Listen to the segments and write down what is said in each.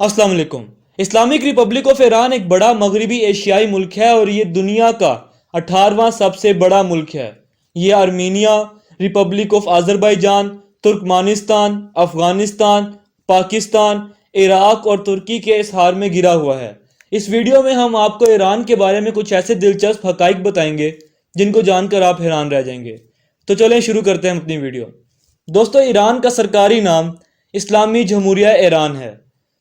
अस्सलाम वालेकुम। Islamic Republic of Iran एक बड़ा मगरबी एशियाई मुल्क है और ये दुनिया का 18वां सबसे बड़ा मुल्क है। ये Armenia, Republic of Azerbaijan, Turkmenistan, Afghanistan, Pakistan, Iraq और तुर्की के इसहार में घिरा हुआ है। इस वीडियो में हम आपको ईरान के बारे में कुछ ऐसे दिलचस्प हकाइक बताएंगे जिनको जानकर आप हैरान रह जाएंगे। तो चलें शुरू करते हैं अपनी वीडियो। दोस्तों, ईरान का सरकारी नाम इस्लामी जमहूरिया ईरान है।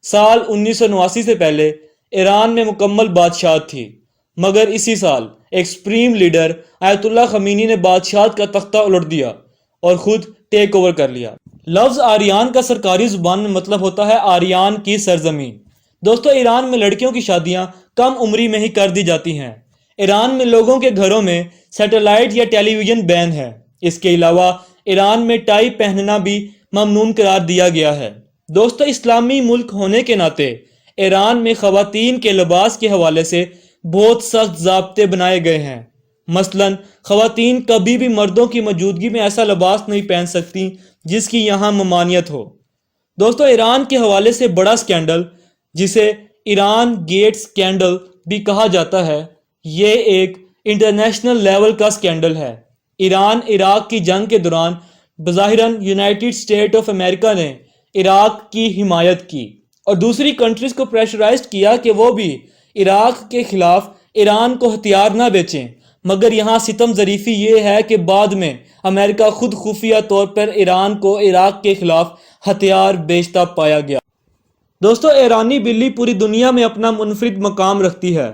साल 1989 से पहले ईरान में मुकम्मल बादशाहत थी, मगर इसी साल एक सुप्रीम लीडर आयतुल्लाह खमीनी ने बादशाहत का तख्ता उलट दिया और खुद टेक ओवर कर लिया। लफ्ज़ आर्यान का सरकारी जुबान में मतलब होता है आर्यान की सरजमीन। दोस्तों, ईरान में लड़कियों की शादियां कम उम्री में ही कर दी जाती हैं। ईरान में लोगों के घरों में सैटेलाइट या टेलीविज़न बैन है। इसके अलावा ईरान में टाई पहनना भी ममनून करार दिया गया है। दोस्तों, इस्लामी मुल्क होने के नाते ईरान में ख़वातीन के लिबास के हवाले से बहुत सख्त ज़ाब्ते बनाए गए हैं। मसलन ख़वातीन कभी भी मर्दों की मौजूदगी में ऐसा लिबास नहीं पहन सकती जिसकी यहाँ ममानियत हो। दोस्तों, ईरान के हवाले से बड़ा स्कैंडल, जिसे ईरान गेट स्कैंडल भी कहा जाता है, ये एक इंटरनेशनल लेवल का स्कैंडल है। ईरान इराक की जंग के दौरान बज़ाहिरन यूनाइटेड स्टेट ऑफ अमेरिका ने इराक की हिमायत की और दूसरी कंट्रीज को प्रेशराइज किया कि वो भी इराक के खिलाफ ईरान को हथियार ना बेचें। मगर यहाँ सितम ज़रीफ़ी ये है कि बाद में अमेरिका खुद खुफिया तौर पर ईरान को इराक के खिलाफ हथियार बेचता पाया गया। दोस्तों, ईरानी बिल्ली पूरी दुनिया में अपना मुनफरिद मकाम रखती है।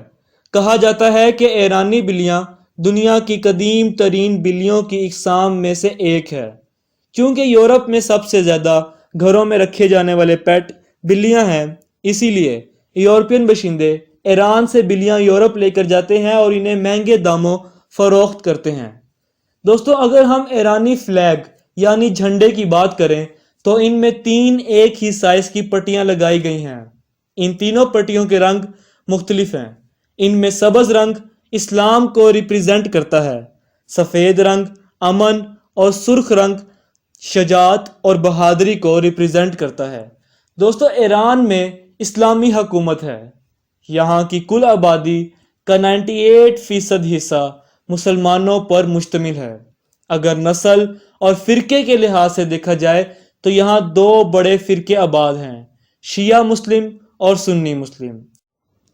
कहा जाता है कि ईरानी बिल्लियाँ दुनिया की कदीम तरीन बिल्लियों की इकसाम में से एक है। क्योंकि यूरोप में सबसे ज़्यादा घरों में रखे जाने वाले पेट बिल्लियां हैं, इसीलिए यूरोपियन बशिंदे ईरान से बिल्लियां यूरोप लेकर जाते हैं और इन्हें महंगे दामों फरोख्त करते हैं। दोस्तों, अगर हम ईरानी फ्लैग यानी झंडे की बात करें तो इनमें 3 एक ही साइज की पट्टियां लगाई गई हैं। इन तीनों पट्टियों के रंग मुख्तलिफ हैं। इनमें सब्ज़ रंग इस्लाम को रिप्रेजेंट करता है, सफ़ेद रंग अमन और सुर्ख रंग शजात और बहादुरी को रिप्रेजेंट करता है। दोस्तों, ईरान में इस्लामी हुकूमत है। यहाँ की कुल आबादी का 98% हिस्सा मुसलमानों पर मुश्तमिल है। अगर नस्ल और फ़िरके के लिहाज से देखा जाए तो यहाँ 2 बड़े फ़िरके आबाद हैं, शिया मुस्लिम और सुन्नी मुस्लिम।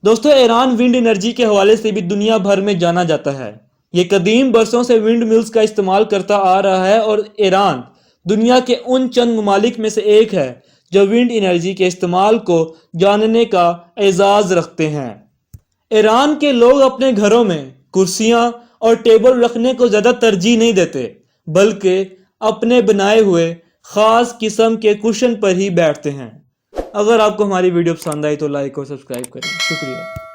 दोस्तों, ईरान विंड एनर्जी के हवाले से भी दुनिया भर में जाना जाता है। ये कदीम बरसों से विंड मिल्स का इस्तेमाल करता आ रहा है और ईरान दुनिया के उन चंद ममालिक में से एक है जो विंड एनर्जी के इस्तेमाल को जानने का एजाज़ रखते हैं। ईरान के लोग अपने घरों में कुर्सियां और टेबल रखने को ज़्यादा तरजीह नहीं देते, बल्कि अपने बनाए हुए ख़ास किस्म के कुशन पर ही बैठते हैं। अगर आपको हमारी वीडियो पसंद आई तो लाइक और सब्सक्राइब करें। शुक्रिया।